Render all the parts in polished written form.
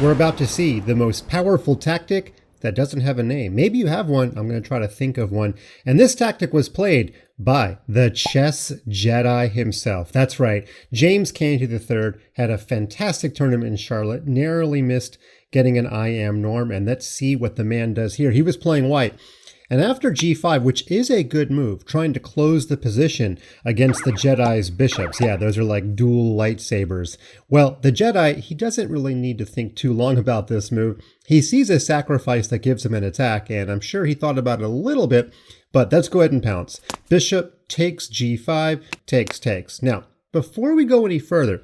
We're about to see the most powerful tactic that doesn't have a name. Maybe you have one. I'm going to try to think of one. And this tactic was played by the chess Jedi himself. That's right. James Canty III had a fantastic tournament in Charlotte, narrowly missed getting an IM norm. And let's see what the man does here. He was playing white. And after g5, which is a good move, trying to close the position against the Jedi's bishops. Yeah, those are like dual lightsabers. Well, the Jedi, he doesn't really need to think too long about this move. He sees a sacrifice that gives him an attack, and I'm sure he thought about it a little bit, but let's go ahead and pounce. Bishop takes g5, takes. Now, before we go any further,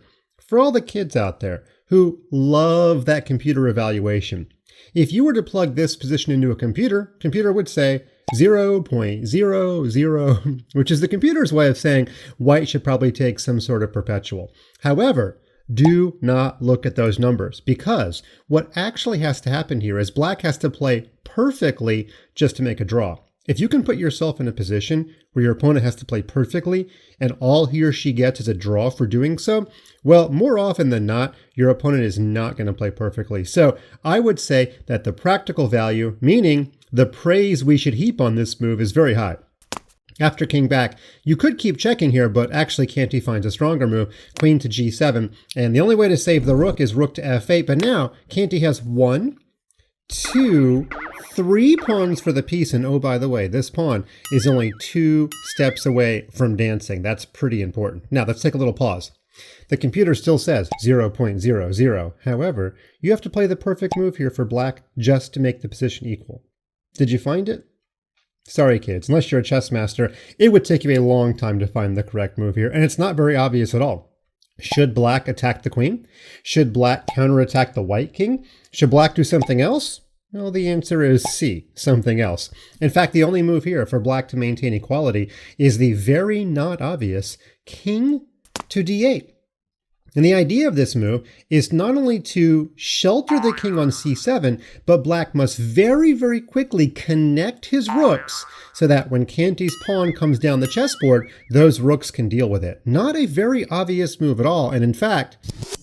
for all the kids out there who love that computer evaluation, if you were to plug this position into a computer would say 0.00, which is the computer's way of saying white should probably take some sort of perpetual. However, do not look at those numbers, because what actually has to happen here is black has to play perfectly just to make a draw. If you can put yourself in a position where your opponent has to play perfectly and all he or she gets is a draw for doing so, well, more often than not, your opponent is not going to play perfectly. So I would say that the practical value, meaning the praise we should heap on this move, is very high. After king back, you could keep checking here, but actually Canty finds a stronger move, queen to g7. And the only way to save the rook is rook to f8. But now Canty has 1, 2, 3 pawns for the piece, and oh, by the way, this pawn is only 2 steps away from dancing. That's pretty important. Now, let's take a little pause. The computer still says 0.00. However, you have to play the perfect move here for black just to make the position equal. Did you find it? Sorry, kids, unless you're a chess master, it would take you a long time to find the correct move here, and it's not very obvious at all. Should black attack the queen? Should black counterattack the white king? Should black do something else? Well, the answer is C, something else. In fact, the only move here for black to maintain equality is the very not obvious king to d8. And the idea of this move is not only to shelter the king on c7, but black must very, very quickly connect his rooks so that when Canty's pawn comes down the chessboard, those rooks can deal with it. Not a very obvious move at all. And in fact,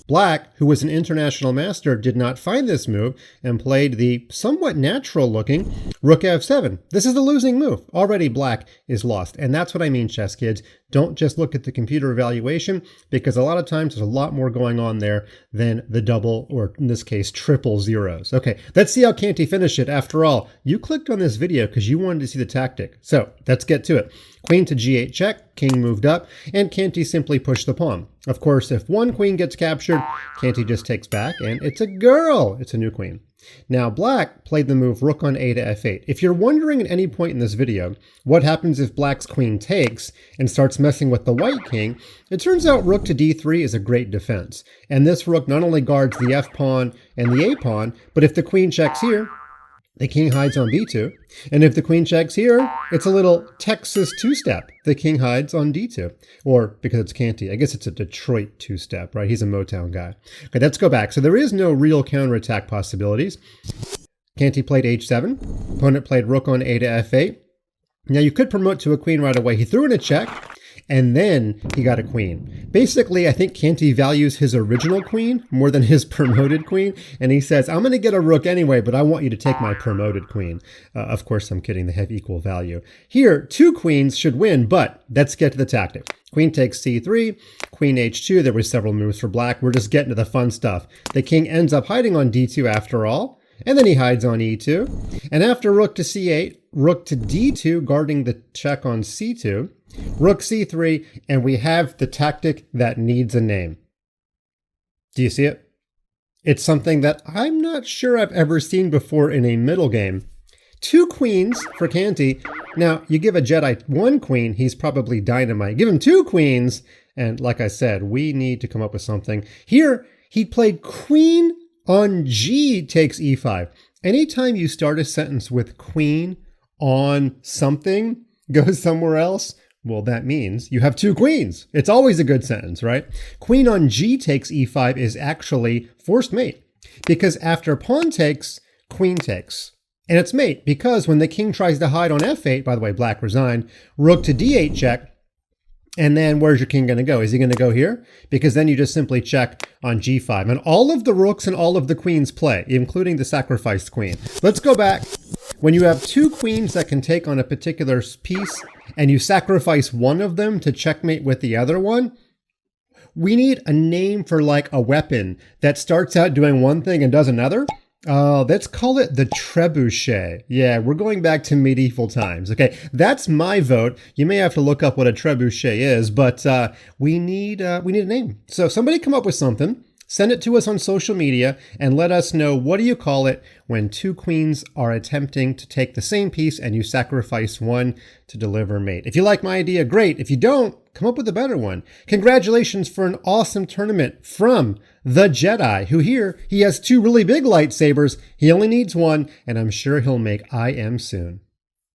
black, who was an international master, did not find this move and played the somewhat natural-looking rook f7. This is the losing move. Already black is lost. And that's what I mean, chess kids. Don't just look at the computer evaluation, because a lot of times there's a lot more going on there than the double, or in this case, triple zeros. Okay, let's see how Canty finished it. After all, you clicked on this video because you wanted to see the tactic. So let's get to it. Queen to g8 check, king moved up, and Canty simply pushed the pawn. Of course, if one queen gets captured, Canty just takes back, and it's a girl. It's a new queen. Now, black played the move rook on a to f8. If you're wondering at any point in this video what happens if black's queen takes and starts messing with the white king, it turns out rook to d3 is a great defense. And this rook not only guards the f pawn and the a pawn, but if the queen checks here, the king hides on b2. And if the queen checks here, it's a little Texas two-step. The king hides on d2. Or, because it's Canty, I guess it's a Detroit two-step, right? He's a Motown guy. Okay, let's go back. So there is no real counterattack possibilities. Canty played h7. Opponent played rook on a to f8. Now you could promote to a queen right away. He threw in a check, and then he got a queen. Basically, I think Canty values his original queen more than his promoted queen, and he says, I'm going to get a rook anyway, but I want you to take my promoted queen. Of course, I'm kidding. They have equal value. Here, 2 queens should win, but let's get to the tactic. Queen takes c3, queen h2. There were several moves for black. We're just getting to the fun stuff. The king ends up hiding on d2 after all, and then he hides on e2. And after rook to c8, rook to d2, guarding the check on c2, rook c3, and we have the tactic that needs a name. Do you see it? It's something that I'm not sure I've ever seen before in a middle game. 2 queens for Canty. Now, you give a Jedi 1 queen, he's probably dynamite. Give him 2 queens, and like I said, we need to come up with something. Here, he played queen on g takes e5. Anytime you start a sentence with queen on something, goes somewhere else, well, that means you have 2 queens. It's always a good sentence, right? Queen on g takes e5 is actually forced mate, because after pawn takes, queen takes. And it's mate, because when the king tries to hide on f8, by the way, black resigned, rook to d8 check, And then where's your king going to go? Is he going to go here? Because then you just simply check on g5. And all of the rooks and all of the queens play, including the sacrificed queen. Let's go back. When you have two queens that can take on a particular piece and you sacrifice one of them to checkmate with the other one, we need a name for like a weapon that starts out doing one thing and does another. Let's call it the trebuchet. Yeah, we're going back to medieval times. Okay, that's my vote. You may have to look up what a trebuchet is, but we need a name. So somebody come up with something, send it to us on social media, and let us know, what do you call it when two queens are attempting to take the same piece and you sacrifice one to deliver mate? If you like my idea, great. If you don't, come up with a better one. Congratulations for an awesome tournament from the Jedi, who here, he has two really big lightsabers. He only needs one, and I'm sure he'll make IM soon.